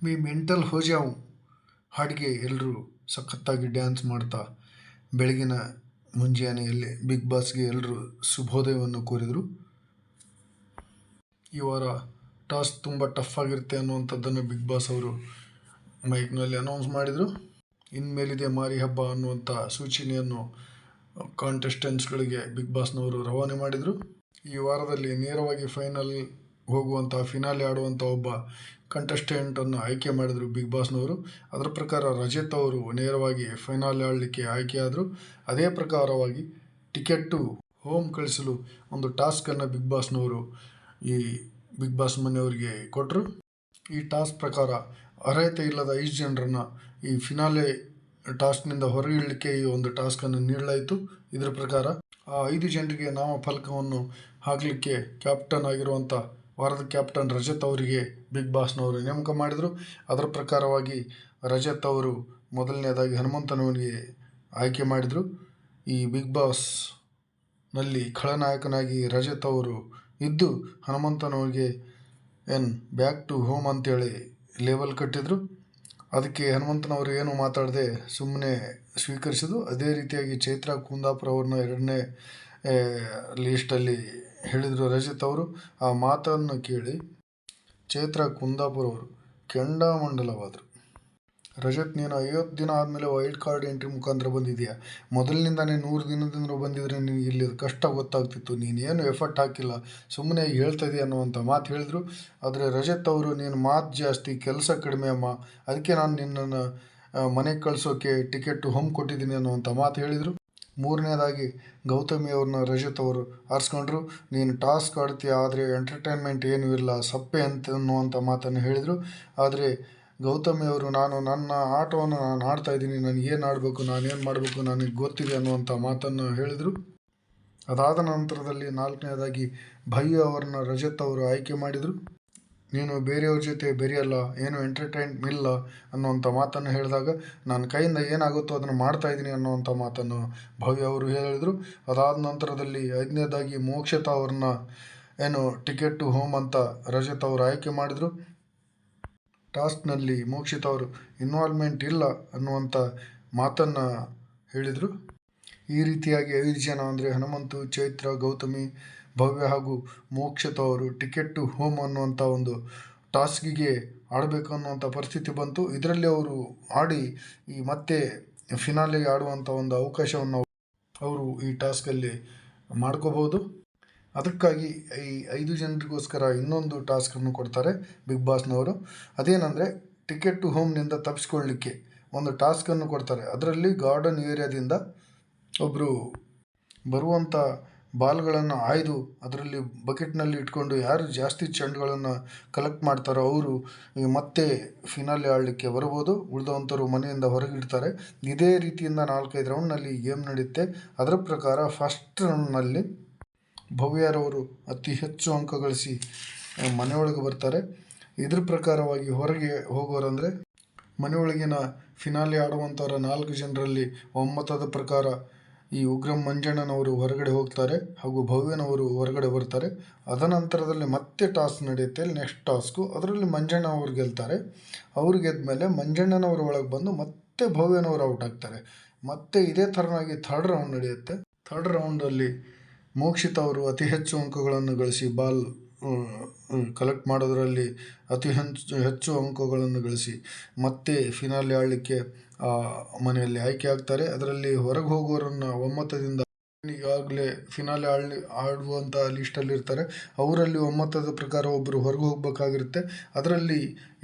Me mental ಹೋ ಜಾऊं ಹಾಡಿಗೆ ಎಲ್ಲರೂ ಸಖತ್ತಾಗಿ ಡ್ಯಾನ್ಸ್ ಮಾಡ್ತಾ ಬೆಳಗಿನ ಮುಂಜಾನೆಯಲ್ಲಿ ಬಿಗ್ ಬಾಸ್ಗೆ ಎಲ್ಲರೂ ಶುಭೋದಯವನ್ನು ಕೋರಿದರು. ಈ ವಾರ ಟಾಸ್ಕ್ ತುಂಬ ಟಫ್ ಆಗಿರುತ್ತೆ ಅನ್ನುವಂಥದ್ದನ್ನು ಬಿಗ್ ಬಾಸ್ ಅವರು ಮೈಕ್ನಲ್ಲಿ ಅನೌನ್ಸ್ ಮಾಡಿದರು. ಇನ್ಮೇಲಿದೆ ಮಾರಿ ಹಬ್ಬ ಅನ್ನುವಂಥ ಸೂಚನೆಯನ್ನು ಕಾಂಟೆಸ್ಟೆಂಟ್ಸ್ಗಳಿಗೆ ಬಿಗ್ ಬಾಸ್ನವರು ರವಾನೆ ಮಾಡಿದರು. ಈ ವಾರದಲ್ಲಿ ನೇರವಾಗಿ ಫೈನಲ್ ಹೋಗುವಂಥ ಫಿನಾಲೆ ಆಡುವಂಥ ಒಬ್ಬ ಕಂಟೆಸ್ಟೆಂಟನ್ನು ಆಯ್ಕೆ ಮಾಡಿದರು ಬಿಗ್ ಬಾಸ್ನವರು. ಅದರ ಪ್ರಕಾರ ರಜತ್ ಅವರು ನೇರವಾಗಿ ಫೈನಲ್ ಆಡಲಿಕ್ಕೆ ಆಯ್ಕೆಯಾದರು. ಅದೇ ಪ್ರಕಾರವಾಗಿ ಟಿಕೆಟ್ ಹೋಮ್ ಕಳಿಸಲು ಒಂದು ಟಾಸ್ಕನ್ನು ಬಿಗ್ ಬಾಸ್ನವರು ಈ ಬಿಗ್ ಬಾಸ್ ಮನೆಯವರಿಗೆ ಕೊಟ್ಟರು. ಈ ಟಾಸ್ಕ್ ಪ್ರಕಾರ ಅರ್ಹತೆ ಇಲ್ಲದ 5 ಜನರನ್ನು ಈ ಫಿನಾಲೆ ಟಾಸ್ಕ್ನಿಂದ ಹೊರಗಿಡಲಿಕ್ಕೆ ಈ ಒಂದು ಟಾಸ್ಕನ್ನು ನೀಡಲಾಯಿತು. ಇದರ ಪ್ರಕಾರ ಆ 5 ಜನರಿಗೆ ನಾಮಫಲಕವನ್ನು ಹಾಕಲಿಕ್ಕೆ ಕ್ಯಾಪ್ಟನ್ ಆಗಿರುವಂಥ ವಾರದ ಕ್ಯಾಪ್ಟನ್ ರಜತ್ ಅವರಿಗೆ ಬಿಗ್ ಬಾಸ್ನವರು ನೇಮಕ ಮಾಡಿದರು. ಅದರ ಪ್ರಕಾರವಾಗಿ ರಜತ್ ಅವರು ಮೊದಲನೇದಾಗಿ ಹನುಮಂತನವನಿಗೆ ಆಯ್ಕೆ ಮಾಡಿದರು. ಈ ಬಿಗ್ ಬಾಸ್ನಲ್ಲಿ ಖಳನಾಯಕನಾಗಿ ರಜತ್ ಅವರು ಇದ್ದು ಹನುಮಂತನವನಿಗೆ ಬ್ಯಾಕ್ ಟು ಹೋಮ್ ಅಂತೇಳಿ ಲೇಬಲ್ ಕಟ್ಟಿದರು. ಅದಕ್ಕೆ ಹನುಮಂತನವರು ಏನು ಮಾತಾಡದೆ ಸುಮ್ಮನೆ ಸ್ವೀಕರಿಸಿದ್ರು. ಅದೇ ರೀತಿಯಾಗಿ ಚೈತ್ರಾ ಕುಂದಾಪುರ ಅವ್ರನ್ನ 2ನೇ ಲೀಸ್ಟಲ್ಲಿ ಹೇಳಿದರು ರಜತ್ ಅವರು. ಆ ಮಾತನ್ನು ಕೇಳಿ ಚೈತ್ರಾ ಕುಂದಾಪುರ ಅವರು ಕೆಂಡಾಮಂಡಲವಾದರು. ರಜತ್, ನೀನು 50 ದಿನ ಆದಮೇಲೆ ವೈಲ್ಡ್ ಕಾರ್ಡ್ ಎಂಟ್ರಿ ಮುಖಾಂತರ ಬಂದಿದೆಯಾ. ಮೊದಲಿನಿಂದಾನೇ 100 ದಿನದಿಂದ ಬಂದಿದ್ರೆ ನಿನಗೆ ಇಲ್ಲಿ ಕಷ್ಟ ಗೊತ್ತಾಗ್ತಿತ್ತು. ನೀನೇನು ಎಫರ್ಟ್ ಹಾಕಿಲ್ಲ, ಸುಮ್ಮನೆ ಹೇಳ್ತಾ ಇದೆಯಾ ಅನ್ನುವಂಥ ಮಾತು ಹೇಳಿದರು. ಆದರೆ ರಜತ್ ಅವರು, ನೀನು ಮಾತು ಜಾಸ್ತಿ, ಕೆಲಸ ಕಡಿಮೆ ಅಮ್ಮ, ಅದಕ್ಕೆ ನಾನು ನಿನ್ನನ್ನು ಮನೆಗೆ ಕಳಿಸೋಕೆ ಟಿಕೆಟ್ ಹೋಮ್ ಕೊಟ್ಟಿದ್ದೀನಿ ಅನ್ನುವಂಥ ಮಾತು ಹೇಳಿದರು. ಮೂರನೇದಾಗಿ ಗೌತಮಿ ಅವ್ರನ್ನ ರಜತ್ ಅವರು ಆರಿಸ್ಕೊಂಡ್ರು. ನೀನು ಟಾಸ್ಕ್ ಆಡ್ತೀಯ, ಆದರೆ ಎಂಟರ್ಟೈನ್ಮೆಂಟ್ ಏನೂ ಇಲ್ಲ, ಸಪ್ಪೆ ಅನ್ನುವಂಥ ಮಾತನ್ನು ಹೇಳಿದರು. ಆದರೆ ಗೌತಮಿ ಅವರು, ನನ್ನ ಆಟವನ್ನು ನಾನು ಆಡ್ತಾ ಇದ್ದೀನಿ, ನನಗೇನು ಆಡಬೇಕು, ನಾನೇನು ಮಾಡಬೇಕು ನನಗೆ ಗೊತ್ತಿದೆ ಅನ್ನುವಂಥ ಮಾತನ್ನು ಹೇಳಿದರು. ಅದಾದ ನಂತರದಲ್ಲಿ 4ನೇದಾಗಿ ಭವ್ಯ ಅವರನ್ನ ರಜತ್ ಅವರು ಆಯ್ಕೆ ಮಾಡಿದರು. ನೀನು ಬೇರೆಯವ್ರ ಜೊತೆ ಬೆರೆಯಲ್ಲ, ಏನು ಎಂಟರ್ಟೈನ್ ಇಲ್ಲ ಅನ್ನುವಂಥ ಮಾತನ್ನು ಹೇಳಿದಾಗ, ನನ್ನ ಕೈಯಿಂದ ಏನಾಗುತ್ತೋ ಅದನ್ನು ಮಾಡ್ತಾಯಿದ್ದೀನಿ ಅನ್ನುವಂಥ ಮಾತನ್ನು ಭವ್ಯ ಅವರು ಹೇಳಿದರು. ಅದಾದ ನಂತರದಲ್ಲಿ 5ನೇದಾಗಿ ಮೋಕ್ಷತಾ ಅವ್ರನ್ನ ಟಿಕೆಟ್ ಹೋಮ್ ಅಂತ ರಜತ್ ಅವರು ಆಯ್ಕೆ ಮಾಡಿದರು. ಟಾಸ್ಕ್ನಲ್ಲಿ ಮೋಕ್ಷಿತಾ ಅವರು ಇನ್ವಾಲ್ವ್ಮೆಂಟ್ ಇಲ್ಲ ಅನ್ನುವಂಥ ಮಾತನ್ನು ಹೇಳಿದರು. ಈ ರೀತಿಯಾಗಿ 5 ಜನ ಅಂದರೆ ಹನುಮಂತು, ಚೈತ್ರ, ಗೌತಮಿ, ಭವ್ಯ ಹಾಗೂ ಮೋಕ್ಷತಾ ಅವರು ಟಿಕೆಟ್ ಹೋಮ್ ಅನ್ನುವಂಥ ಒಂದು ಟಾಸ್ಕಿಗೆ ಆಡಬೇಕು ಅನ್ನುವಂಥ ಪರಿಸ್ಥಿತಿ ಬಂತು. ಇದರಲ್ಲಿ ಅವರು ಆಡಿ ಈ ಮತ್ತೆ ಫಿನಾಲೆಗೆ ಆಡುವಂಥ ಒಂದು ಅವಕಾಶವನ್ನು ಅವರು ಈ ಟಾಸ್ಕಲ್ಲಿ ಮಾಡ್ಕೋಬೋದು. ಅದಕ್ಕಾಗಿ ಈ 5 ಜನರಿಗೋಸ್ಕರ ಇನ್ನೊಂದು ಟಾಸ್ಕನ್ನು ಕೊಡ್ತಾರೆ ಬಿಗ್ ಬಾಸ್ನವರು. ಅದೇನೆಂದರೆ ಟಿಕೆಟ್ ಹೋಮ್ನಿಂದ ತಪ್ಪಿಸ್ಕೊಳ್ಳಿಕ್ಕೆ ಒಂದು ಟಾಸ್ಕನ್ನು ಕೊಡ್ತಾರೆ. ಅದರಲ್ಲಿ ಗಾರ್ಡನ್ ಏರಿಯಾದಿಂದ ಒಬ್ಬರು ಬರುವಂಥ ಬಾಲ್ಗಳನ್ನು ಆಯ್ದು ಅದರಲ್ಲಿ ಬಕೆಟ್ನಲ್ಲಿ ಇಟ್ಕೊಂಡು ಯಾರು ಜಾಸ್ತಿ ಚೆಂಡುಗಳನ್ನು ಕಲೆಕ್ಟ್ ಮಾಡ್ತಾರೋ ಅವರು ಮತ್ತೆ ಫಿನಾಲೆ ಆಡಲಿಕ್ಕೆ ಬರ್ಬೋದು. ಉಳಿದವಂಥವ್ರು ಮನೆಯಿಂದ ಹೊರಗಿಡ್ತಾರೆ. ಇದೇ ರೀತಿಯಿಂದ 4-5 ರೌಂಡ್ನಲ್ಲಿ ಗೇಮ್ ನಡೆಯುತ್ತೆ. ಅದರ ಪ್ರಕಾರ ಫಸ್ಟ್ ರೌಂಡ್ನಲ್ಲಿ ಭವ್ಯರವರು ಅತಿ ಹೆಚ್ಚು ಅಂಕ ಗಳಿಸಿ ಮನೆಯೊಳಗೆ ಬರ್ತಾರೆ. ಇದ್ರ ಪ್ರಕಾರವಾಗಿ ಹೊರಗೆ ಹೋಗೋರಂದರೆ ಮನೆಯೊಳಗಿನ ಫಿನಾಲೆ ಆಡುವಂಥವರ 4 ಜನರಲ್ಲಿ ಒಮ್ಮತದ ಪ್ರಕಾರ ಈ ಉಗ್ರಂ ಮಂಜಣ್ಣನವರು ಹೊರಗಡೆ ಹೋಗ್ತಾರೆ ಹಾಗೂ ಭವ್ಯನವರು ಹೊರಗಡೆ ಬರ್ತಾರೆ. ಅದನಂತರದಲ್ಲಿ ಮತ್ತೆ ಟಾಸ್ಕ್ ನಡೆಯುತ್ತೆ. ನೆಕ್ಸ್ಟ್ ಟಾಸ್ಕು ಅದರಲ್ಲಿ ಮಂಜಣ್ಣ ಅವರು ಗೆಲ್ತಾರೆ. ಅವರು ಗೆದ್ದ ಮೇಲೆ ಮಂಜಣ್ಣನವರು ಒಳಗೆ ಬಂದು ಮತ್ತೆ ಭವ್ಯನವರು ಔಟ್ ಆಗ್ತಾರೆ. ಮತ್ತೆ ಇದೇ ಥರನಾಗಿ 3rd ರೌಂಡ್ ನಡೆಯುತ್ತೆ. 3rd ರೌಂಡಲ್ಲಿ ಮೋಕ್ಷಿತಾ ಅವರು ಅತಿ ಹೆಚ್ಚು ಅಂಕಗಳನ್ನು ಗಳಿಸಿ ಬಾಲ್ ಕಲೆಕ್ಟ್ ಮಾಡೋದರಲ್ಲಿ ಅತಿ ಹೆಚ್ಚು ಅಂಕಗಳನ್ನು ಗಳಿಸಿ ಮತ್ತೆ ಫಿನಾಲೆ ಆಡಲಿಕ್ಕೆ ಮನೆಯಲ್ಲಿ ಆಯ್ಕೆ ಆಗ್ತಾರೆ. ಅದರಲ್ಲಿ ಹೊರಗೆ ಹೋಗೋರನ್ನು ಒಮ್ಮತದಿಂದ ಈಗಾಗಲೇ ಫಿನಾಲೆ ಆಡುವಂಥ ಲೀಸ್ಟಲ್ಲಿರ್ತಾರೆ. ಅವರಲ್ಲಿ ಒಮ್ಮತದ ಪ್ರಕಾರ ಒಬ್ಬರು ಹೊರಗೆ ಹೋಗಬೇಕಾಗಿರುತ್ತೆ. ಅದರಲ್ಲಿ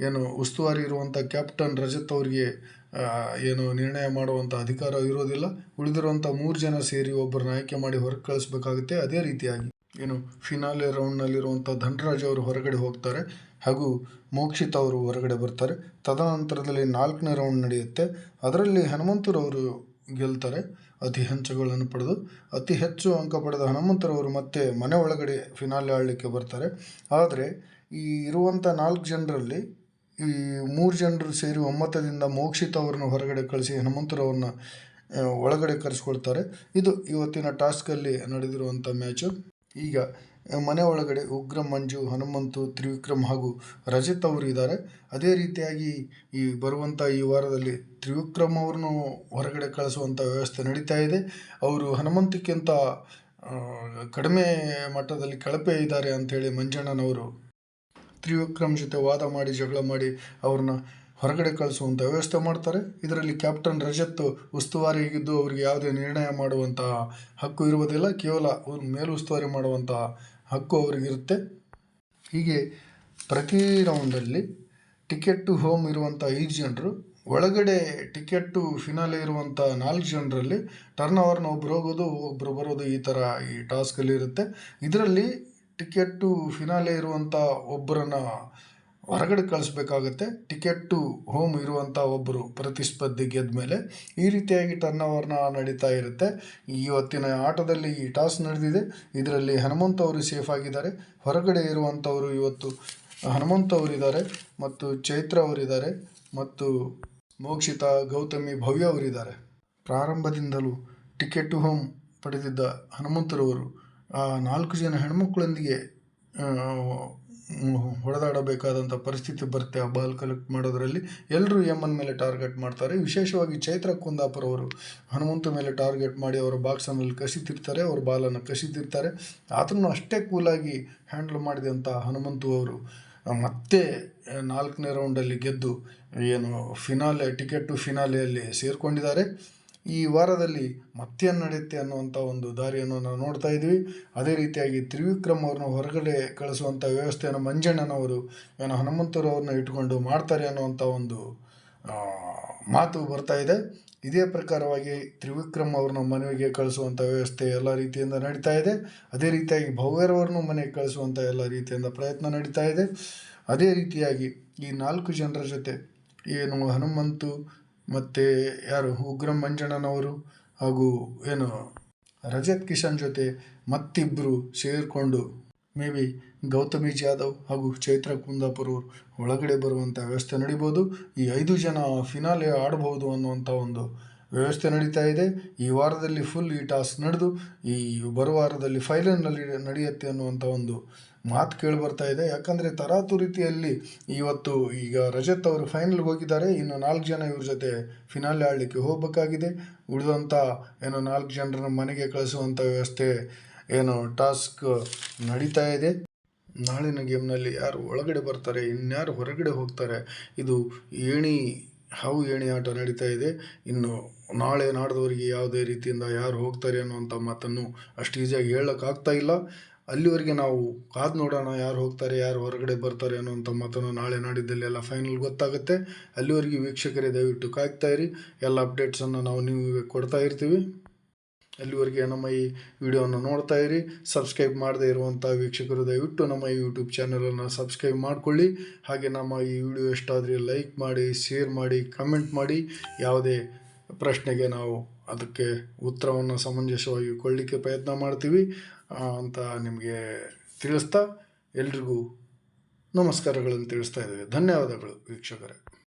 ಉಸ್ತುವಾರಿ ಇರುವಂಥ ಕ್ಯಾಪ್ಟನ್ ರಜತ್ ಅವರಿಗೆ ನಿರ್ಣಯ ಮಾಡುವಂಥ ಅಧಿಕಾರ ಇರೋದಿಲ್ಲ. ಉಳಿದಿರುವಂಥ 3 ಜನ ಸೇರಿ ಒಬ್ಬರನ್ನ ಆಯ್ಕೆ ಮಾಡಿ ಹೊರಗೆ ಕಳಿಸ್ಬೇಕಾಗುತ್ತೆ. ಅದೇ ರೀತಿಯಾಗಿ ಫಿನಾಲೆ ರೌಂಡ್ನಲ್ಲಿರುವಂಥ ಧನರಾಜ್ ಅವರು ಹೊರಗಡೆ ಹೋಗ್ತಾರೆ ಹಾಗೂ ಮೋಕ್ಷಿತಾ ಅವರು ಹೊರಗಡೆ ಬರ್ತಾರೆ. ತದನಂತರದಲ್ಲಿ 4ನೇ ರೌಂಡ್ ನಡೆಯುತ್ತೆ. ಅದರಲ್ಲಿ ಹನುಮಂತರವರು ಗೆಲ್ತಾರೆ. ಅತಿ ಹೆಚ್ಚುಗಳನ್ನು ಪಡೆದು ಅತಿ ಹೆಚ್ಚು ಅಂಕ ಪಡೆದ ಹನುಮಂತರವರು ಮತ್ತೆ ಮನೆ ಒಳಗಡೆ ಫಿನಾಲೆ ಆಡಲಿಕ್ಕೆ ಬರ್ತಾರೆ. ಆದರೆ ಈ ಇರುವಂಥ 4 ಜನರಲ್ಲಿ ಈ 3 ಜನರು ಸೇರಿ ಒಮ್ಮತದಿಂದ ಮೋಕ್ಷಿತಾ ಅವ್ರನ್ನ ಹೊರಗಡೆ ಕಳಿಸಿ ಹನುಮಂತರವ್ರನ್ನ ಒಳಗಡೆ ಕರೆಸ್ಕೊಳ್ತಾರೆ. ಇದು ಇವತ್ತಿನ ಟಾಸ್ಕಲ್ಲಿ ನಡೆದಿರುವಂಥ ಮ್ಯಾಚು. ಈಗ ಮನೆ ಒಳಗಡೆ ಉಗ್ರಂ ಮಂಜು, ಹನುಮಂತು, ತ್ರಿವಿಕ್ರಮ್ ಹಾಗೂ ರಜತ್ ಅವರು ಇದ್ದಾರೆ. ಅದೇ ರೀತಿಯಾಗಿ ಈ ಬರುವಂಥ ಈ ವಾರದಲ್ಲಿ ತ್ರಿವಿಕ್ರಮ್ ಅವ್ರನ್ನೂ ಹೊರಗಡೆ ಕಳಿಸುವಂಥ ವ್ಯವಸ್ಥೆ ನಡೀತಾ ಇದೆ. ಅವರು ಹನುಮಂತಕ್ಕಿಂತ ಕಡಿಮೆ ಮಟ್ಟದಲ್ಲಿ ಕಳಪೆ ಇದ್ದಾರೆ ಅಂಥೇಳಿ ಮಂಜಣ್ಣನವರು ತ್ರಿವಿಕ್ರಮ್ ಜೊತೆ ವಾದ ಮಾಡಿ ಜಗಳ ಮಾಡಿ ಅವ್ರನ್ನ ಹೊರಗಡೆ ಕಳಿಸುವಂಥ ವ್ಯವಸ್ಥೆ ಮಾಡ್ತಾರೆ. ಇದರಲ್ಲಿ ಕ್ಯಾಪ್ಟನ್ ರಜತ್ ಉಸ್ತುವಾರಿಯಾಗಿದ್ದು ಅವರಿಗೆ ಯಾವುದೇ ನಿರ್ಣಯ ಮಾಡುವಂಥ ಹಕ್ಕು ಇರುವುದಿಲ್ಲ, ಕೇವಲ ಮೇಲುಸ್ತುವಾರಿ ಮಾಡುವಂಥ ಹಕ್ಕು ಅವರಿಗಿರುತ್ತೆ. ಹೀಗೆ ಪ್ರತಿ ರೌಂಡಲ್ಲಿ ಟಿಕೆಟ್ ಟು ಹೋಮ್ ಇರುವಂಥ 5 ಜನರು, ಒಳಗಡೆ ಟಿಕೆಟ್ ಟು ಫಿನಾಲೆ ಇರುವಂಥ 4 ಜನರಲ್ಲಿ ಟರ್ನ್ ಓವರ್ನ ಒಬ್ರು ಹೋಗೋದು ಒಬ್ಬರು ಬರೋದು, ಈ ಥರ ಈ ಟಾಸ್ಕಲ್ಲಿ ಇರುತ್ತೆ. ಇದರಲ್ಲಿ ಟಿಕೆಟ್ ಟು ಫಿನಾಲೆ ಇರುವಂಥ ಒಬ್ಬರನ್ನ ಹೊರಗಡೆ ಕಳಿಸ್ಬೇಕಾಗತ್ತೆ. ಟಿಕೆಟ್ ಟು ಹೋಮ್ ಇರುವಂಥ ಒಬ್ಬರು ಪ್ರತಿಸ್ಪರ್ಧಿ ಗೆದ್ದ ಮೇಲೆ ಈ ರೀತಿಯಾಗಿ ಟರ್ನ್ ಓವರ್ನ ನಡೀತಾ ಇರುತ್ತೆ. ಇವತ್ತಿನ ಆಟದಲ್ಲಿ ಈ ಟಾಸ್ ನಡೆದಿದೆ. ಇದರಲ್ಲಿ ಹನುಮಂತ ಅವರು ಸೇಫ್ ಆಗಿದ್ದಾರೆ. ಹೊರಗಡೆ ಇರುವಂಥವರು ಇವತ್ತು ಹನುಮಂತ ಅವರಿದ್ದಾರೆ ಮತ್ತು ಚೈತ್ರ ಅವರಿದ್ದಾರೆ ಮತ್ತು ಮೋಕ್ಷಿತಾ, ಗೌತಮಿ, ಭವ್ಯ ಅವರಿದ್ದಾರೆ. ಪ್ರಾರಂಭದಿಂದಲೂ ಟಿಕೆಟ್ ಟು ಹೋಮ್ ಪಡೆದಿದ್ದ ಹನುಮಂತರವರು ಆ 4 ಜನ ಹೆಣ್ಮಕ್ಳೊಂದಿಗೆ ಹೊಡೆದಾಡಬೇಕಾದಂಥ ಪರಿಸ್ಥಿತಿ ಬರುತ್ತೆ. ಆ ಬಾಲ್ ಕಲೆಕ್ಟ್ ಮಾಡೋದರಲ್ಲಿ ಎಲ್ಲರೂ ಯಮನ್ ಮೇಲೆ ಟಾರ್ಗೆಟ್ ಮಾಡ್ತಾರೆ. ವಿಶೇಷವಾಗಿ ಚೈತ್ರ ಕುಂದಾಪುರ ಅವರು ಹನುಮಂತ ಮೇಲೆ ಟಾರ್ಗೆಟ್ ಮಾಡಿ ಅವರ ಬಾಕ್ಸನ್ನಲ್ಲಿ ಕಸಿತಿರ್ತಾರೆ, ಅವ್ರ ಬಾಲನ್ನು ಕಸಿತಿರ್ತಾರೆ. ಅದನ್ನು ಅಷ್ಟೇ ಕೂಲಾಗಿ ಹ್ಯಾಂಡಲ್ ಮಾಡಿದಂಥ ಹನುಮಂತು ಅವರು ಮತ್ತೆ 4ನೇ ರೌಂಡಲ್ಲಿ ಗೆದ್ದು ಏನು ಟಿಕೆಟ್ ಟು ಫಿನಾಲೆಯಲ್ಲಿ ಸೇರಿಕೊಂಡಿದ್ದಾರೆ. ಈ ವಾರದಲ್ಲಿ ಮತ್ತೇನು ನಡೆಯುತ್ತೆ ಅನ್ನುವಂಥ ಒಂದು ದಾರಿಯನ್ನು ನಾವು ನೋಡ್ತಾ ಇದ್ವಿ. ಅದೇ ರೀತಿಯಾಗಿ ತ್ರಿವಿಕ್ರಮ್ ಅವ್ರನ್ನ ಹೊರಗಡೆ ಕಳಿಸುವಂಥ ವ್ಯವಸ್ಥೆಯನ್ನು ಮಂಜಣ್ಣನವರು ಏನು ಹನುಮಂತರವ್ರನ್ನ ಇಟ್ಕೊಂಡು ಮಾಡ್ತಾರೆ ಅನ್ನುವಂಥ ಒಂದು ಮಾತು ಬರ್ತಾ ಇದೆ. ಇದೇ ಪ್ರಕಾರವಾಗಿ ತ್ರಿವಿಕ್ರಮ್ ಅವ್ರನ್ನ ಮನೆಗೆ ಕಳಿಸುವಂಥ ವ್ಯವಸ್ಥೆ ಎಲ್ಲ ರೀತಿಯಿಂದ ನಡೀತಾ ಇದೆ. ಅದೇ ರೀತಿಯಾಗಿ ಭವ್ಯರವ್ರನ್ನೂ ಮನೆಗೆ ಕಳಿಸುವಂಥ ಎಲ್ಲ ರೀತಿಯಿಂದ ಪ್ರಯತ್ನ ನಡೀತಾ ಇದೆ. ಅದೇ ರೀತಿಯಾಗಿ ಈ 4 ಜನರ ಜೊತೆ ಏನು ಹನುಮಂತು ಮತ್ತು ಉಗ್ರಂ ಮಂಜಣ್ಣನವರು ಹಾಗೂ ಏನು ರಜತ್ ಕಿಶನ್ ಜೊತೆ ಮತ್ತಿಬ್ಬರು ಸೇರಿಕೊಂಡು ಮೇ ಬಿ ಗೌತಮಿ ಜಾಧವ್ ಹಾಗೂ ಚೈತ್ರ ಕುಂದಾಪುರ ಒಳಗಡೆ ಬರುವಂಥ ವ್ಯವಸ್ಥೆ ನಡಿಬೋದು. ಈ 5 ಜನ ಫಿನಾಲೆ ಆಡಬಹುದು ಅನ್ನುವಂಥ ಒಂದು ವ್ಯವಸ್ಥೆ ನಡೀತಾ ಇದೆ. ಈ ವಾರದಲ್ಲಿ ಫುಲ್ ಈ ಟಾಸ್ ನಡೆದು ಈ ಬರುವ ವಾರದಲ್ಲಿ ಫೈನಲ್ನಲ್ಲಿ ನಡೆಯುತ್ತೆ ಅನ್ನುವಂಥ ಒಂದು ಮಾತು ಕೇಳಿಬರ್ತಾ ಇದೆ. ಯಾಕಂದರೆ ತರಾತುರಿತಿಯಲ್ಲಿ ಇವತ್ತು ಈಗ ರಜತ್ ಅವರು ಫೈನಲ್ಗೆ ಹೋಗಿದ್ದಾರೆ. ಇನ್ನು 4 ಜನ ಇವ್ರ ಜೊತೆ ಫಿನಾಲೆ ಆಡಲಿಕ್ಕೆ ಹೋಗಬೇಕಾಗಿದೆ. ಉಳಿದಂಥ 4 ಜನರನ್ನು ಮನೆಗೆ ಕಳಿಸುವಂಥ ವ್ಯವಸ್ಥೆ ಟಾಸ್ಕ್ ನಡೀತಾ ಇದೆ. ನಾಳಿನ ಗೇಮ್ನಲ್ಲಿ ಯಾರು ಒಳಗಡೆ ಬರ್ತಾರೆ, ಇನ್ಯಾರು ಹೊರಗಡೆ ಹೋಗ್ತಾರೆ, ಇದು ಹಾವು ಏಣಿ ಆಟ ನಡೀತಾ ಇದೆ. ಇನ್ನು ನಾಳೆ ನಾಡ್ದವರಿಗೆ ಯಾವುದೇ ರೀತಿಯಿಂದ ಯಾರು ಹೋಗ್ತಾರೆ ಅನ್ನುವಂಥ ಮಾತನ್ನು ಅಷ್ಟು ಈಸಿಯಾಗಿ ಹೇಳೋಕ್ಕಾಗ್ತಾ ಇಲ್ಲ. ಅಲ್ಲಿವರೆಗೆ ನಾವು ಕಾದು ನೋಡೋಣ, ಯಾರು ಹೋಗ್ತಾರೆ ಯಾರು ಹೊರಗಡೆ ಬರ್ತಾರೆ ಅನ್ನುವಂಥ ಮಾತನ್ನು ನಾಳೆ ನಾಡಿದ್ದಲ್ಲಿ ಎಲ್ಲ ಫೈನಲ್ ಗೊತ್ತಾಗುತ್ತೆ. ಅಲ್ಲಿವರೆಗೆ ವೀಕ್ಷಕರೇ ದಯವಿಟ್ಟು ಕಾಯ್ತಾ ಇರಿ. ಎಲ್ಲ ಅಪ್ಡೇಟ್ಸನ್ನು ನಾವು ನಿಮಗೆ ಕೊಡ್ತಾ ಇರ್ತೀವಿ. ಅಲ್ಲಿವರೆಗೆ ನಮ್ಮ ಈ ವಿಡಿಯೋವನ್ನು ನೋಡ್ತಾ ಇರಿ. ಸಬ್ಸ್ಕ್ರೈಬ್ ಮಾಡದೇ ಇರುವಂಥ ವೀಕ್ಷಕರು ದಯವಿಟ್ಟು ನಮ್ಮ ಈ ಯೂಟ್ಯೂಬ್ ಚಾನಲನ್ನು ಸಬ್ಸ್ಕ್ರೈಬ್ ಮಾಡಿಕೊಳ್ಳಿ. ಹಾಗೆ ನಮ್ಮ ಈ ವಿಡಿಯೋ ಇಷ್ಟ ಆದರೆ ಲೈಕ್ ಮಾಡಿ, ಶೇರ್ ಮಾಡಿ, ಕಮೆಂಟ್ ಮಾಡಿ. ಯಾವುದೇ ಪ್ರಶ್ನೆಗೆ ನಾವು ಅದಕ್ಕೆ ಉತ್ತರವನ್ನು ಸಮಂಜಸವಾಗಿ ಕೊಡಲಿಕ್ಕೆ ಪ್ರಯತ್ನ ಮಾಡ್ತೀವಿ ಅಂತ ನಿಮಗೆ ತಿಳಿಸ್ತಾ ಎಲ್ರಿಗೂ ನಮಸ್ಕಾರಗಳನ್ನು ತಿಳಿಸ್ತಾ ಇದ್ದೇವೆ. ಧನ್ಯವಾದಗಳು ವೀಕ್ಷಕರೇ.